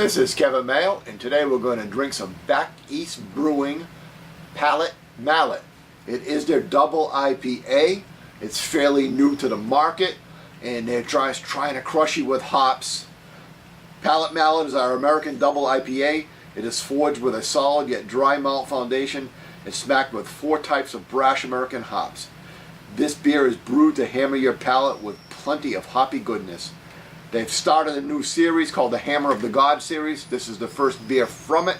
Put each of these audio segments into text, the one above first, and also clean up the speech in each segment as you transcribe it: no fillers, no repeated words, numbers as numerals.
This is Kevin Mayo, and today we're going to drink some Back East Brewing Palate Mallet. It is their double IPA. It's fairly new to the market, and they're trying to crush you with hops. Palate Mallet is our American Double IPA. It is forged with a solid yet dry malt foundation and smacked with 4 types of brash American hops. This beer is brewed to hammer your palate with plenty of hoppy goodness. They've started a new series called the Hammer of the God series. This is the first beer from it.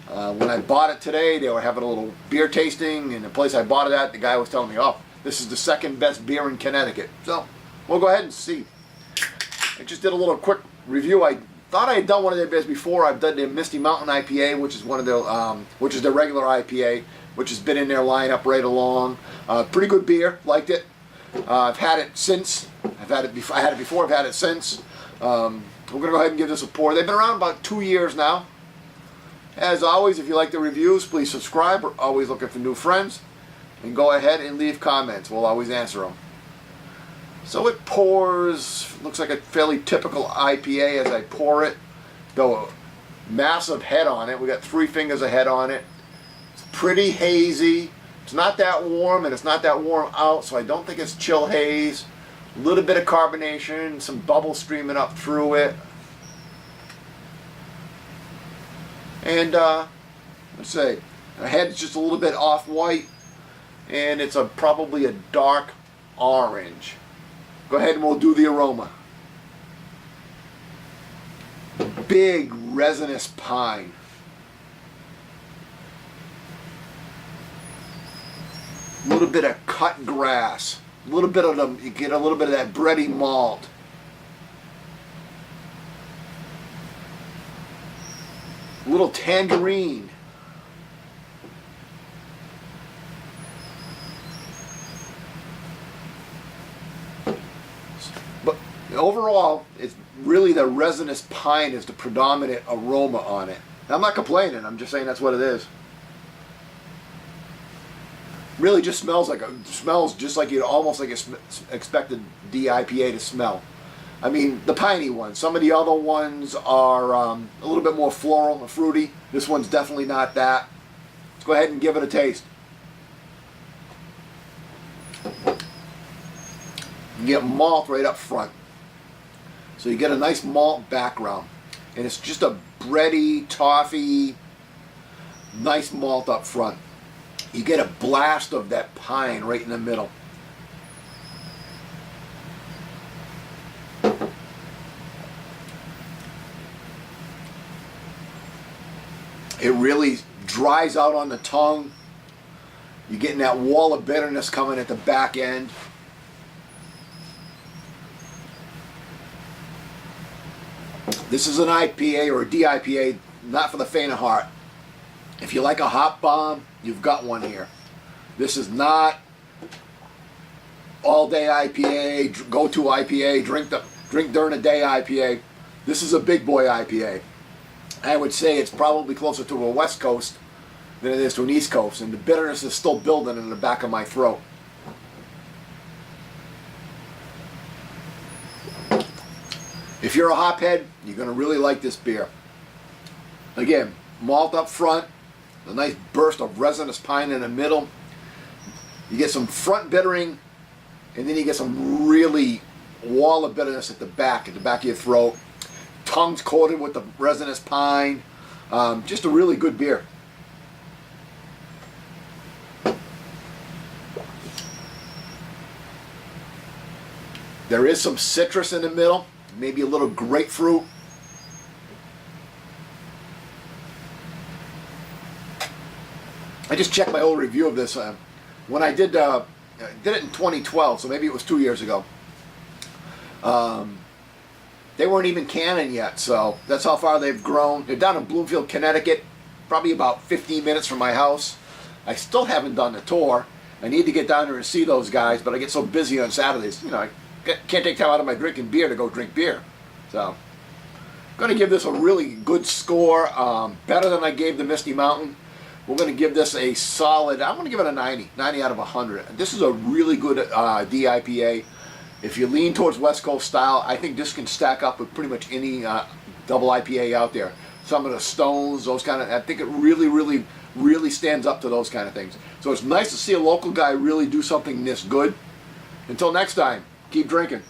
When I bought it today, they were having a little beer tasting, and the place I bought it at, the guy was telling me, oh, this is the second best beer in Connecticut. So we'll go ahead and see. I just did a little quick review. I thought I had done one of their beers before. I've done their Misty Mountain IPA, which is one of their, which is their regular IPA, which has been in their lineup right along. Pretty good beer, liked it. I've had it since. I've had it before. I had it before. I've had it since. We're gonna go ahead and give this a pour. They've been around about 2 years now. As always, if you like the reviews, please subscribe. We're always looking for new friends, and go ahead and leave comments. We'll always answer them. So it pours. Looks like a fairly typical IPA as I pour it. Though a massive head on it. We got 3 fingers of head on it. It's pretty hazy. It's not that warm, and it's not that warm out, so I don't think it's chill haze. A little bit of carbonation, some bubbles streaming up through it. And let's say the head's just a little bit off-white, and it's probably a dark orange. Go ahead and we'll do the aroma. Big resinous pine. A little bit of cut grass, a little bit of you get a little bit of that bready malt. A little tangerine. But overall, it's really the resinous pine is the predominant aroma on it. I'm not complaining, I'm just saying that's what it is. Really just smells just like you'd almost like expected the IPA to smell. I mean, the piney ones. Some of the other ones are a little bit more floral and fruity. This one's definitely not that. Let's go ahead and give it a taste. You get malt right up front. So you get a nice malt background. And it's just a bready, toffee, nice malt up front. You get a blast of that pine right in the middle. It really dries out on the tongue. You're getting that wall of bitterness coming at the back end. This is an IPA or a DIPA, not for the faint of heart. If you like a hop bomb, you've got one here. This is not all-day IPA, go-to IPA, drink during the day IPA. This is a big boy IPA. I would say it's probably closer to a West Coast than it is to an East Coast, and the bitterness is still building in the back of my throat. If you're a hophead, you're going to really like this beer. Again, malt up front. A nice burst of resinous pine in the middle. You get some front bittering, and then you get some really wall of bitterness at the back of your throat. Tongue's coated with the resinous pine. Just a really good beer. There is some citrus in the middle, maybe a little grapefruit. I just checked my old review of this. When I did it in 2012, so maybe it was 2 years ago. They weren't even canning yet, so that's how far they've grown. They're down in Bloomfield, Connecticut, probably about 15 minutes from my house. I still haven't done the tour. I need to get down there and see those guys, but I get so busy on Saturdays. You know, I can't take time out of my drinking beer to go drink beer. So, I'm going to give this a really good score, better than I gave the Misty Mountain. We're going to give this a solid, I'm going to give it a 90 out of 100. This is a really good DIPA. If you lean towards West Coast style, I think this can stack up with pretty much any double IPA out there. Some of the stones, those kind of, I think it really stands up to those kind of things. So it's nice to see a local guy really do something this good. Until next time, keep drinking.